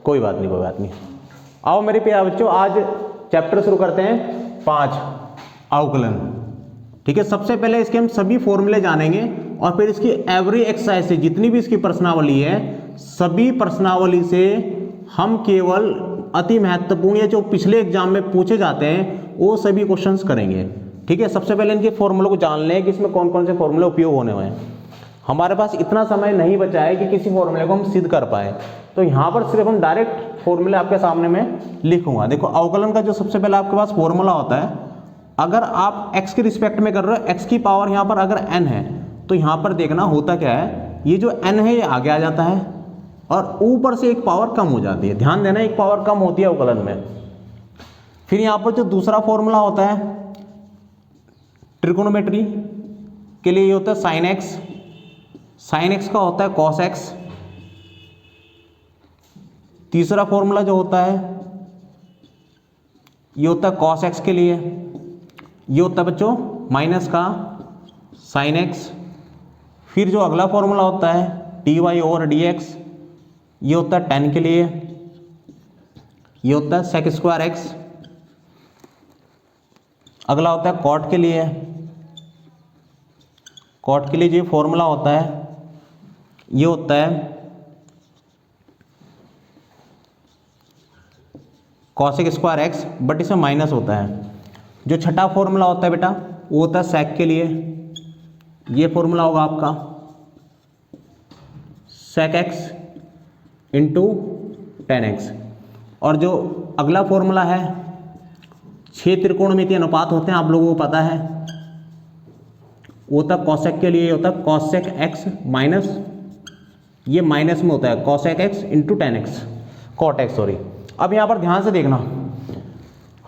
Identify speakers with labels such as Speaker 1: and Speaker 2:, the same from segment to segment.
Speaker 1: कोई बात नहीं, कोई बात नहीं। आओ मेरे प्यारे बच्चों, आज चैप्टर शुरू करते हैं 5 अवकलन। ठीक है, सबसे पहले इसके हम सभी फॉर्मूले जानेंगे और फिर इसकी एवरी एक्सरसाइज से जितनी भी इसकी प्रश्नावली है, सभी प्रश्नावली से हम केवल अति महत्वपूर्ण या जो पिछले एग्जाम में पूछे जाते हैं वो सभी क्वेश्चंस करेंगे। ठीक है, सबसे पहले इनके फॉर्मूलों को जान लें कि इसमें कौन कौन से फॉर्मूले उपयोग होने वाले हैं। हमारे पास इतना समय नहीं बचा है कि किसी फॉर्मूले को हम सिद्ध कर पाए, तो यहाँ पर सिर्फ हम डायरेक्ट फॉर्मूले आपके सामने में लिखूंगा। देखो, अवकलन का जो सबसे पहले आपके पास फॉर्मूला होता है, अगर आप x के रिस्पेक्ट में कर रहे हो, x की पावर यहाँ पर अगर n है तो यहाँ पर देखना होता क्या है, ये जो n है ये आगे आ जाता है और ऊपर से एक पावर कम हो जाती है। ध्यान देना, एक पावर कम होती है अवकलन में। फिर यहाँ पर जो दूसरा फॉर्मूला होता है ट्रिकोनोमेट्री के लिए, ये होता है साइन x। साइन x का होता है कॉस x। तीसरा फॉर्मूला जो होता है ये होता है कॉस x के लिए, ये होता है बच्चों माइनस का साइन x। फिर जो अगला फॉर्मूला होता है dy ओवर dx, ये होता है tan के लिए, ये होता है sec स्क्वायर x। अगला होता है cot के लिए। cot के लिए जो फॉर्मूला होता है ये होता है cosec स्क्वायर x, बट इसमें माइनस होता है। जो छठा फॉर्मूला होता है बेटा वो होता है sec के लिए, ये फॉर्मूला होगा आपका sec x into ten x. और जो अगला फॉर्मूला है 6 त्रिकोणमितीय अनुपात होते हैं, आप लोगों को पता है, वो होता है cosec के लिए, होता है cosec x माइनस, ये माइनस में होता है cosec x into ten x, cot x sorry. अब यहाँ पर ध्यान से देखना,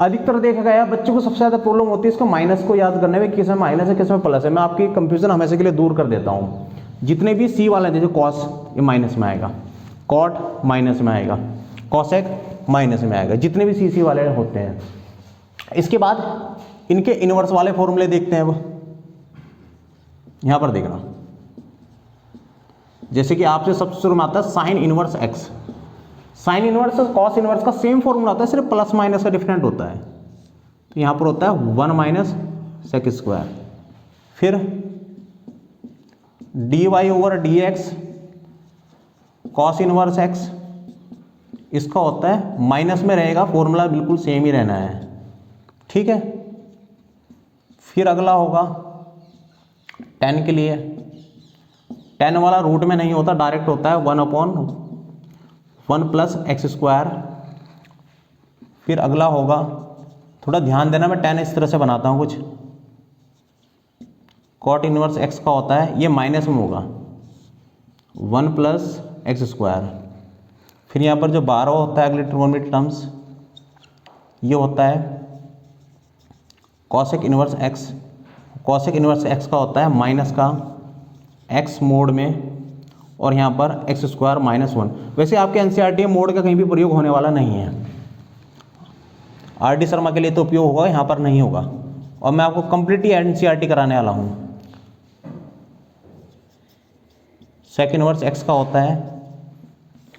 Speaker 1: अधिकतर देखा गया बच्चों को सबसे ज़्यादा प्रॉब्लम होती है इसको माइनस को याद करने में, किस में माइनस है किस में प्लस है। मैं आपकी कंफ्यूजन हमेशा के लिए दूर कर देता हूँ। जितने भी सी वाले जैसे कॉस ये माइनस में आएगा, कॉट माइनस में आएगा, कॉसेक माइनस में आएगा, जितने भी सी वाले होते हैं। इसके बाद इनके इनवर्स वाले फॉर्मूले देखते हैं। अब यहाँ पर देखना, जैसे कि आपसे सबसे शुरू में आता है sine inverse x. Sine inverse और कॉस इनवर्स का सेम फॉर्मूला होता है, सिर्फ प्लस माइनस का डिफरेंट होता है। तो यहाँ पर होता है 1 माइनस सेक स्क्वायर। फिर D Y over D X cos inverse X, इसका होता है माइनस में रहेगा, फॉर्मूला बिल्कुल सेम ही रहना है। ठीक है, फिर अगला होगा टेन के लिए। टेन वाला रूट में नहीं होता, डायरेक्ट होता है 1/1 प्लस एक्स स्क्वायर। फिर अगला होगा, थोड़ा ध्यान देना, मैं टेन इस तरह से बनाता हूँ कुछ, कॉट इनवर्स एक्स का होता है, ये माइनस में होगा 1 प्लस एक्स स्क्वायर। फिर यहाँ पर जो 12 होता है अगले ट्रिगोनोमेट्रिक टर्म्स, ये होता है cosec inverse x. Cosec inverse x का होता है माइनस का एक्स मोड में, और यहाँ पर एक्स स्क्वायर माइनस 1। वैसे आपके एनसीईआरटी में मोड का कहीं भी प्रयोग होने वाला नहीं है, आर डी शर्मा के लिए तो उपयोग होगा, यहाँ पर नहीं होगा। और मैं आपको कंप्लीटली एनसीईआरटी कराने वाला हूँ। सेक इनवर्स एक्स का होता है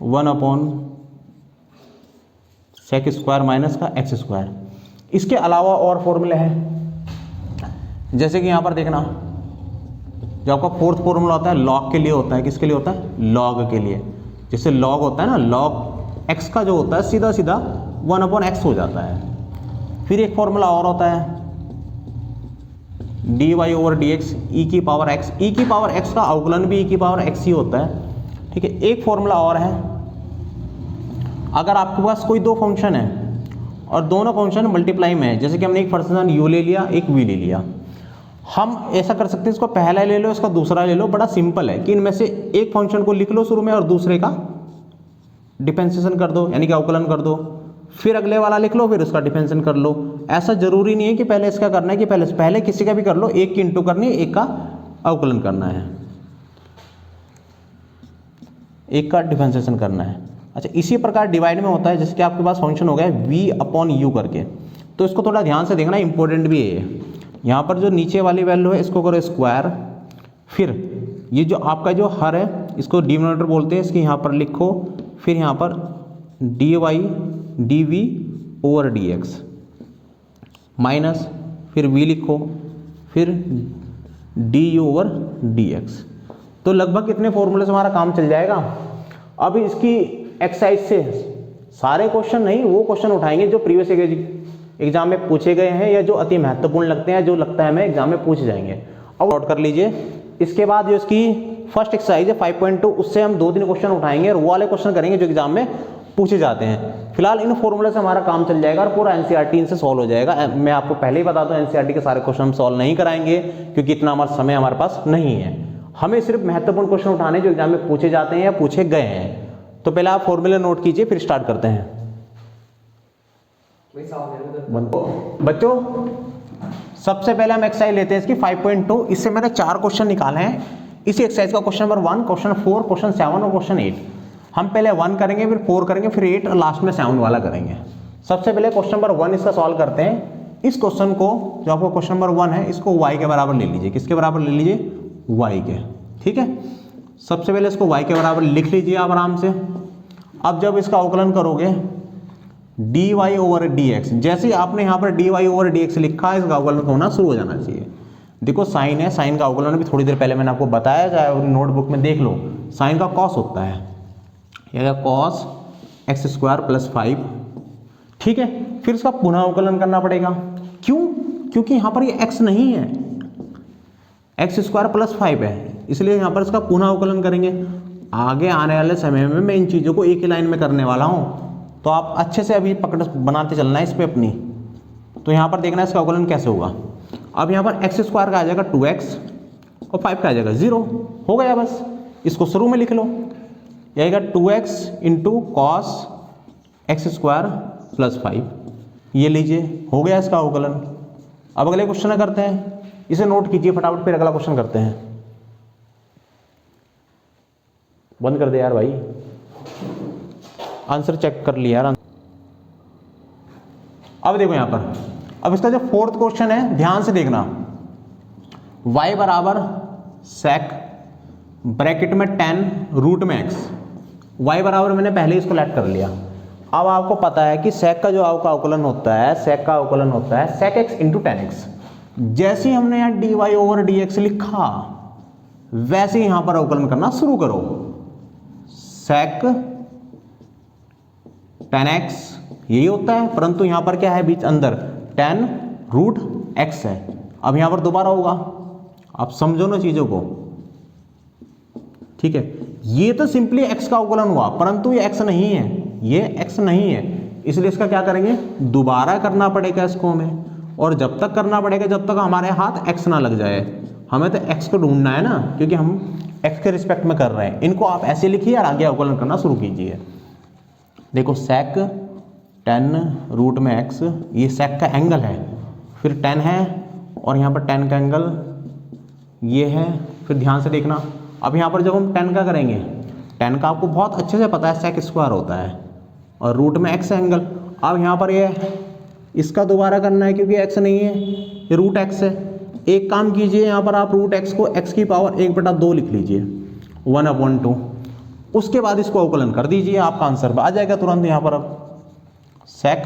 Speaker 1: 1/सेक स्क्वायर माइनस का एक्स स्क्वायर। इसके अलावा और फॉर्मूले हैं, जैसे कि यहाँ पर देखना, जो आपका फोर्थ फॉर्मूला होता है लॉग के लिए होता है। किसके लिए होता है? लॉग के लिए। जैसे लॉग होता है ना, लॉग एक्स का जो होता है सीधा सीधा 1/x हो जाता है। फिर एक फॉर्मूला और होता है D Y over D X E की पावर एक्स। ई की पावर एक्स का अवकलन भी ई की पावर एक्स ही होता है। ठीक है, एक फॉर्मूला और है, अगर आपके पास कोई दो फंक्शन है और दोनों फंक्शन मल्टीप्लाई में है, जैसे कि हमने एक फंक्शन यू ले लिया, एक वी ले लिया, हम ऐसा कर सकते हैं, इसको पहला ले लो, इसका दूसरा ले लो। बड़ा सिंपल है कि इनमें से एक फंक्शन को लिख लो शुरू में और दूसरे का डिफरेंशिएशन कर दो, यानी कि अवकलन कर दो, फिर अगले वाला लिख लो, फिर उसका डिफरेंशिएशन कर लो। ऐसा जरूरी नहीं है कि पहले इसका करना है कि पहले किसी का भी कर लो, एक की इंटू करनी है, एक का अवकलन करना है, एक का डिफरेंशिएशन करना है। अच्छा, इसी प्रकार डिवाइड में होता है, जैसे कि आपके पास फंक्शन हो गया v/u करके, तो इसको थोड़ा ध्यान से देखना, इंपॉर्टेंट भी है। यहाँ पर जो नीचे वाली वैल्यू है इसको करो स्क्वायर, फिर ये जो आपका जो हर है इसको डिनोमिनेटर बोलते हैं, इसके यहाँ पर लिखो, फिर यहाँ पर d y d v over D x minus फिर v लिखो फिर d u over D x. तो लगभग इतने फॉर्मूले से हमारा काम चल जाएगा। अब इसकी एक्सरसाइज से सारे क्वेश्चन नहीं, वो क्वेश्चन उठाएंगे जो प्रीवियस एग्जाम में पूछे गए हैं या जो अति महत्वपूर्ण लगते हैं, जो लगता है हमें एग्जाम में पूछे जाएंगे। अब नोट कर लीजिए। इसके बाद जो इसकी फर्स्ट एक्सरसाइज है 5.2, उससे हम 2-3 क्वेश्चन उठाएंगे और वो वाले क्वेश्चन करेंगे जो एग्जाम में पूछे जाते हैं। फिलहाल इन फॉर्मूले से हमारा काम चल जाएगा और पूरा एनसीईआरटी इनसे सॉल्व हो जाएगा। मैं आपको पहले ही बता दूं एनसीईआरटी के सारे क्वेश्चन हम सॉल्व नहीं कराएंगे क्योंकि इतना हमारा समय हमारे पास नहीं है। हमें सिर्फ महत्वपूर्ण क्वेश्चन उठाने जो एग्जाम में पूछे जाते हैं या पूछे गए हैं। तो पहले आप फॉर्मूले नोट कीजिए फिर स्टार्ट करते हैं। बच्चों सबसे पहले हम एक्सरसाइज लेते हैं इसकी 5.2। इससे मैंने 4 क्वेश्चन निकाले हैं। इसी एक्सरसाइज का क्वेश्चन नंबर 1, क्वेश्चन 4, क्वेश्चन 7 और क्वेश्चन 8। हम पहले 1 करेंगे फिर 4 करेंगे फिर 8 और लास्ट में 7 वाला करेंगे। सबसे पहले क्वेश्चन नंबर 1 इसका सॉल्व करते हैं। इस क्वेश्चन को जो आपको क्वेश्चन नंबर 1 है इसको y के बराबर ले लीजिए। किसके बराबर ले लीजिए? y के। ठीक है, सबसे पहले इसको y के बराबर लिख लीजिए आप आराम से। अब जब इसका अवकलन करोगे d Y over D x, जैसे आपने यहाँ पर d Y over D x लिखा है इसका अवकलन होना शुरू हो जाना चाहिए। देखो साइन है, साइन का अवकलन भी थोड़ी देर पहले मैंने आपको बताया, चाहे नोटबुक में देख लो। साइन का कॉस होता है, यह कॉस एक्स स्क्वायर प्लस 5। ठीक है, फिर इसका पुनः अवकलन करना पड़ेगा। क्यों? क्योंकि यहाँ पर ये x नहीं है, एक्स स्क्वायर प्लस 5 है, इसलिए यहाँ पर इसका पुनः अवकलन करेंगे। आगे आने वाले समय में मैं इन चीज़ों को एक ही लाइन में करने वाला हूँ, तो आप अच्छे से अभी पकड़ बनाते चलना है इस पे अपनी। तो यहाँ पर देखना है इसका अवकलन कैसे होगा। अब यहाँ पर एक्स स्क्वायर का आ जाएगा 2x और 5 का आ जाएगा 0। हो गया, बस इसको शुरू में लिख लो। यह आएगा 2x into cos x square plus 5। ये लीजिए, हो गया इसका अवकलन। अब अगले क्वेश्चन करते हैं, इसे नोट कीजिए फटाफट, फिर अगला क्वेश्चन करते हैं। बंद कर दे यार भाई, आंसर चेक कर लिया यार। अब देखो यहाँ पर, अब इसका जो 4th क्वेश्चन है ध्यान से देखना। y बराबर sec ब्रैकेट में 10 रूट में x। y बराबर मैंने पहले इसको लेट कर लिया। अब आपको पता है कि sec का जो आपका अवकलन होता है, sec का अवकलन होता है sec x इंटू 10x। जैसे ही हमने यहाँ dy ओवर dx लिखा वैसे ही यहाँ पर अवकलन करना शुरू करो। sec 10x यही होता है, परंतु यहां पर क्या है बीच अंदर 10 रूट x है। अब यहां पर दोबारा होगा, आप समझो ना चीजों को। ठीक है, ये तो सिंपली x का अवकलन हुआ, परंतु ये x नहीं है, ये x नहीं है, इसलिए इसका क्या करेंगे? दोबारा करना पड़ेगा इसको हमें। और जब तक करना पड़ेगा जब तक हमारे हाथ x ना लग जाए। हमें तो x को ढूंढना है ना, क्योंकि हम x के रिस्पेक्ट में कर रहे हैं। इनको आप ऐसे लिखिए और आगे अवकलन करना शुरू कीजिए। देखो sec 10 रूट में x, ये sec का एंगल है, फिर 10 है और यहाँ पर 10 का एंगल ये है। फिर ध्यान से देखना, अब यहाँ पर जब हम 10 का करेंगे, 10 का आपको बहुत अच्छे से पता है sec स्क्वायर होता है और रूट में x एंगल। अब यहाँ पर ये इसका दोबारा करना है क्योंकि x नहीं है, ये रूट x है। एक काम कीजिए, यहाँ पर आप रूट x को x की पावर 1/2 लिख लीजिए, 1/2। उसके बाद इसको अवकलन कर दीजिए, आपका आंसर आ जाएगा तुरंत। यहाँ पर अब sec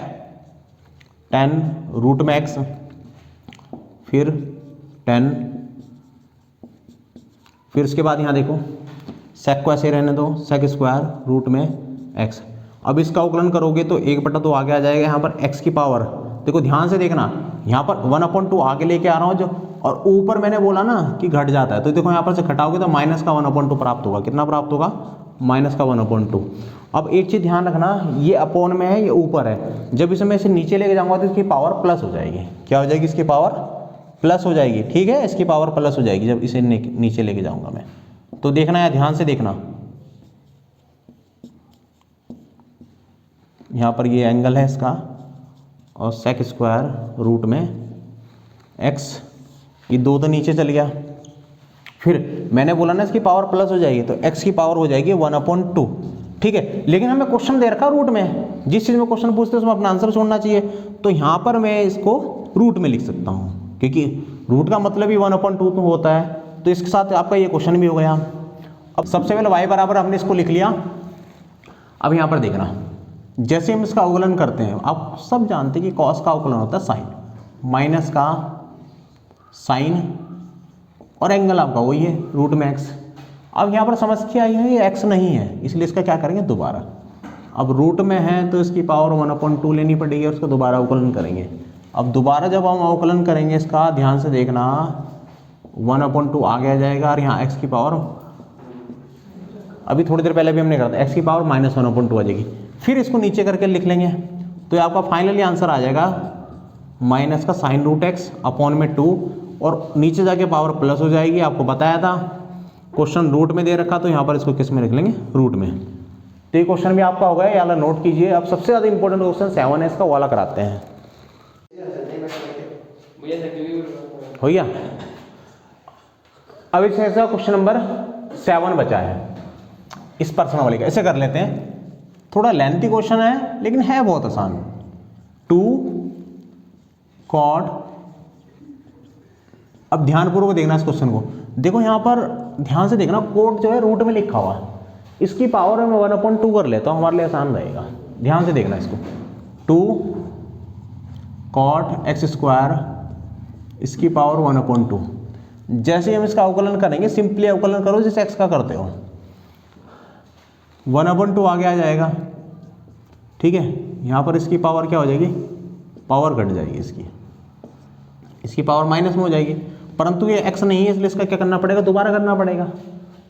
Speaker 1: 10 रूट में x, फिर 10, फिर इसके बाद यहाँ देखो sec को ऐसे रहने दो, sec स्क्वायर रूट में x। अब इसका अवकलन करोगे तो 1/2 आगे आ जाएगा। यहाँ पर x की पावर देखो, ध्यान से देखना, यहाँ पर 1/2 आगे लेके आ रहा हूँ जो, और ऊपर मैंने बोला ना कि घट जाता है, तो देखो यहाँ पर से घटाओगे तो माइनस का 1/2 प्राप्त होगा। कितना प्राप्त होगा? माइनस का 1/2। अब एक चीज़ ध्यान रखना, ये अपॉन में है, ये ऊपर है। जब इसे मैं इसे नीचे लेके जाऊंगा तो इसकी पावर प्लस हो जाएगी। क्या हो जाएगी? इसकी पावर प्लस हो जाएगी। ठीक है, इसकी पावर प्लस हो जाएगी जब इसे नीचे लेके जाऊंगा मैं। तो देखना है, ध्यान से देखना, यहाँ पर ये एंगल है इसका, और sec स्क्वायर रूट में x, ये 2 तो नीचे चल गया। फिर मैंने बोला ना इसकी पावर प्लस हो जाएगी, तो x की पावर हो जाएगी 1/2। ठीक है, लेकिन हमें क्वेश्चन दे रखा रूट में, जिस चीज़ में क्वेश्चन पूछते हैं उसमें अपना आंसर छोड़ना चाहिए। तो यहाँ पर मैं इसको रूट में लिख सकता हूँ, क्योंकि रूट का मतलब ही 1/2 होता है। तो इसके साथ आपका ये क्वेश्चन भी हो गया। अब सबसे पहले y बराबर हमने इसको लिख लिया। अब यहाँ पर देखना, जैसे हम इसका अवकलन करते हैं, आप सब जानते हैं कि कॉस का अवकलन होता है साइन, माइनस का साइन और एंगल आपका वही है रूट में एक्स। अब यहाँ पर समस्या आई है ये एक्स नहीं है, इसलिए इसका क्या करेंगे दोबारा। अब रूट में है तो इसकी पावर 1/2 लेनी पड़ेगी और उसको दोबारा अवकलन करेंगे। अब दोबारा जब हम अवकलन करेंगे इसका, ध्यान से देखना, 1/2 आगे आ जाएगा और यहाँ एक्स की पावर, अभी थोड़ी देर पहले भी हमने करा था, एक्स की पावर -1/2 आ जाएगी। फिर इसको नीचे करके लिख लेंगे तो ये आपका फाइनली आंसर आ जाएगा माइनस का साइन रूट एक्स अपॉन में 2 और नीचे जाके पावर प्लस हो जाएगी। आपको बताया था क्वेश्चन रूट में दे रखा, तो यहाँ पर इसको किस में लिख लेंगे, रूट में। तो ये क्वेश्चन भी आपका होगा, ये वाला नोट कीजिए। अब सबसे ज़्यादा इंपॉर्टेंट क्वेश्चन 7 है, इसका वाला कराते हैं। हो गया। अब इस ऐसा क्वेश्चन नंबर 7 बचा है इस पर्सन वाले का, ऐसे कर लेते हैं। थोड़ा लेंथी क्वेश्चन है लेकिन है बहुत आसान। 2 cot, अब ध्यानपूर्वक देखना इस क्वेश्चन को। देखो यहाँ पर ध्यान से देखना, कोट जो है रूट में लिखा हुआ, इसकी पावर में 1/2 कर लेता हूँ, हमारे लिए आसान रहेगा। ध्यान से देखना इसको, 2 cot x², इसकी पावर 1/2। जैसे हम इसका अवकलन करेंगे, सिंपली अवकलन करो जैसे x का करते हो, 1/2 आगे आ जाएगा। ठीक है, यहाँ पर इसकी पावर क्या हो जाएगी, पावर घट जाएगी, इसकी पावर माइनस में हो जाएगी। परंतु ये x नहीं है, इसलिए इसका क्या करना पड़ेगा, दोबारा करना पड़ेगा।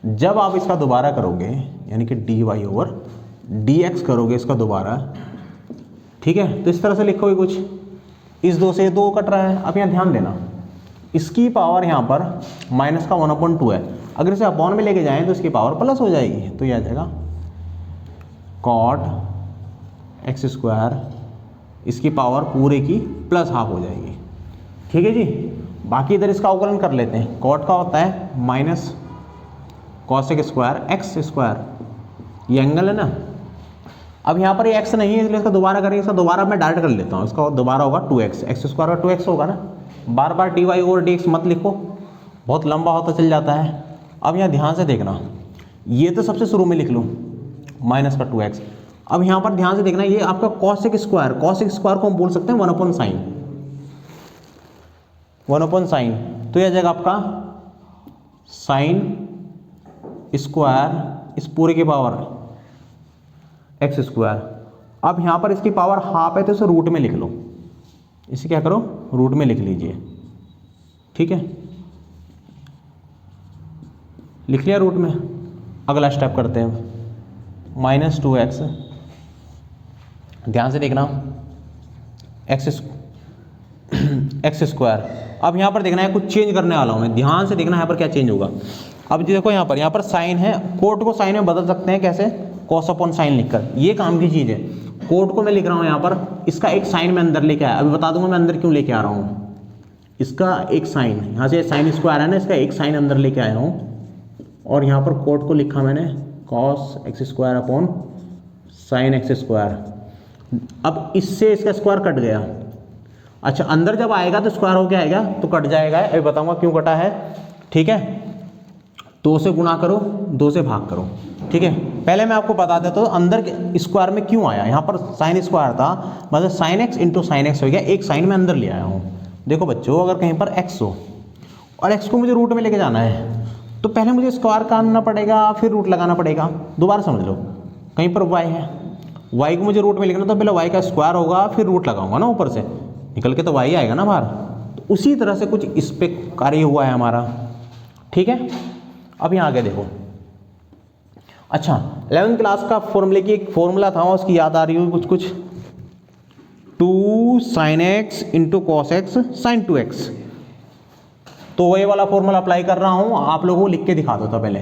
Speaker 1: जब आप इसका दोबारा करोगे, यानी कि dy/dx करोगे इसका दोबारा, ठीक है, तो इस तरह से लिखोगे कुछ, इस 2 से 2 कट रहा है। अब यहाँ ध्यान देना, इसकी पावर यहाँ पर माइनस का 1/2 है, अगर इसे अपॉन में लेके जाएं तो इसकी पावर प्लस हो जाएगी, तो यह आ जाएगा cot x², इसकी पावर पूरे की +½ हो जाएगी। ठीक है जी। बाकी इधर इसका अवकलन कर लेते हैं। cot का होता है माइनस cosec² x², ये एंगल है ना। अब यहाँ पर ये x नहीं है, इसलिए इसका दोबारा करेंगे, इसका दोबारा मैं डायरेक्ट कर लेता हूँ, इसका दोबारा होगा 2x, x² का 2x होगा ना। बार बार dy/dx मत लिखो, बहुत लंबा होता चल जाता है। अब यहाँ ध्यान से देखना, ये तो सबसे शुरू में लिख लूँ माइनस का 2x। अब यहाँ पर ध्यान से देखना, ये आपका cosec² को हम बोल सकते हैं 1/sin, तो यह जाएगा आपका sin² इस पूरे की पावर x²। अब यहाँ पर इसकी पावर ½ है, तो इसे रूट में लिख लो, इसे क्या करो, रूट में लिख लीजिए। ठीक है, लिख लिया रूट में। अगला स्टेप करते हैं, -2x, ध्यान से देखना, x²। अब यहाँ पर देखना है, कुछ चेंज करने वाला हूँ मैं, ध्यान से देखना यहाँ पर क्या चेंज होगा। अब देखो यहाँ पर साइन है, कोट को साइन में बदल सकते हैं कैसे, cos/sin लिखकर, ये काम की चीज़ है। कोट को मैं लिख रहा हूँ यहाँ पर, इसका एक साइन में अंदर लेके आया, अभी बता दूंगा मैं अंदर क्यों लेके आ रहा हूँ। इसका एक साइन, यहाँ से sin² है ना, इसका एक साइन अंदर लेके आया हूँ, और यहाँ पर कोट को लिखा मैंने cos x² sin x²। अब इससे इसका स्क्वायर कट गया। अच्छा, अंदर जब आएगा तो स्क्वायर हो के आएगा, तो कट जाएगा, अभी बताऊंगा क्यों कटा है। ठीक है, 2 से गुणा करो, 2 से भाग करो। ठीक है, पहले मैं आपको बता देता हूँ अंदर स्क्वायर में क्यों आया। यहाँ पर sin² था, मतलब sin x × sin x हो गया, एक साइन में अंदर ले आया हूँ। देखो बच्चों, अगर कहीं पर x हो और x को मुझे रूट में लेके जाना है, तो पहले मुझे स्क्वायर करना पड़ेगा, फिर रूट लगाना पड़ेगा। दोबारा समझ लो, कहीं पर y है, y को मुझे रूट में लिखना, तो पहले y का स्क्वायर होगा, फिर रूट लगाऊंगा ना, ऊपर से निकल के तो y आएगा ना बाहर। तो उसी तरह से कुछ इस पे कार्य हुआ है हमारा। ठीक है, अब यहाँ आगे देखो। अच्छा, 11th क्लास का फॉर्मूले की एक फॉर्मूला था, उसकी याद आ रही होगी कुछ, 2 sin x × cos x sin 2x। तो वही वाला फॉर्मूला अप्लाई कर रहा हूँ, आप लोगों को लिख के दिखा देता पहले।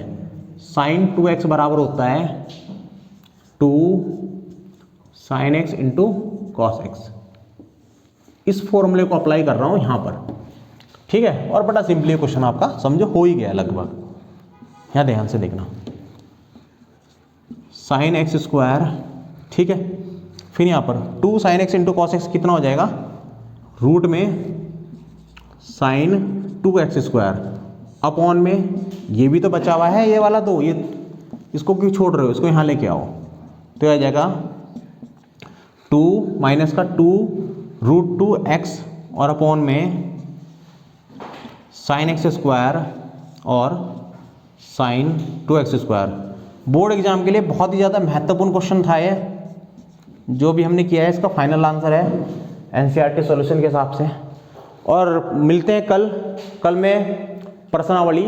Speaker 1: sin 2x बराबर होता है 2 sin x × cos x। इस फॉर्मूले को अप्लाई कर रहा हूँ यहाँ पर। ठीक है, और बड़ा सिंपली क्वेश्चन आपका समझो हो ही गया लगभग। यहाँ ध्यान से देखना, sin x², ठीक है, फिर यहाँ पर 2 sin x × cos x कितना हो जाएगा, रूट में sin 2x² अपॉन में ये भी तो बचा हुआ है, ये वाला 2, ये इसको क्यों छोड़ रहे हो, इसको यहाँ लेके आओ, तो आ जाएगा 2 माइनस का 2√2x और अपॉन में sin x स्क्वायर और sin 2x square. Board exam के लिए बहुत ही ज़्यादा महत्वपूर्ण क्वेश्चन था ये, जो भी हमने किया है इसका फाइनल आंसर है एनसीईआरटी सॉल्यूशन के हिसाब से। और मिलते हैं कल मैं प्रश्नावली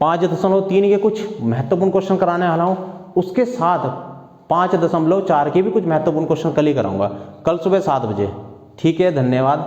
Speaker 1: 5.3 के कुछ महत्वपूर्ण क्वेश्चन कराने वाला हूँ, उसके साथ 5.4 के भी कुछ महत्वपूर्ण क्वेश्चन कल ही कराऊंगा, कल सुबह 7 बजे। ठीक है, धन्यवाद।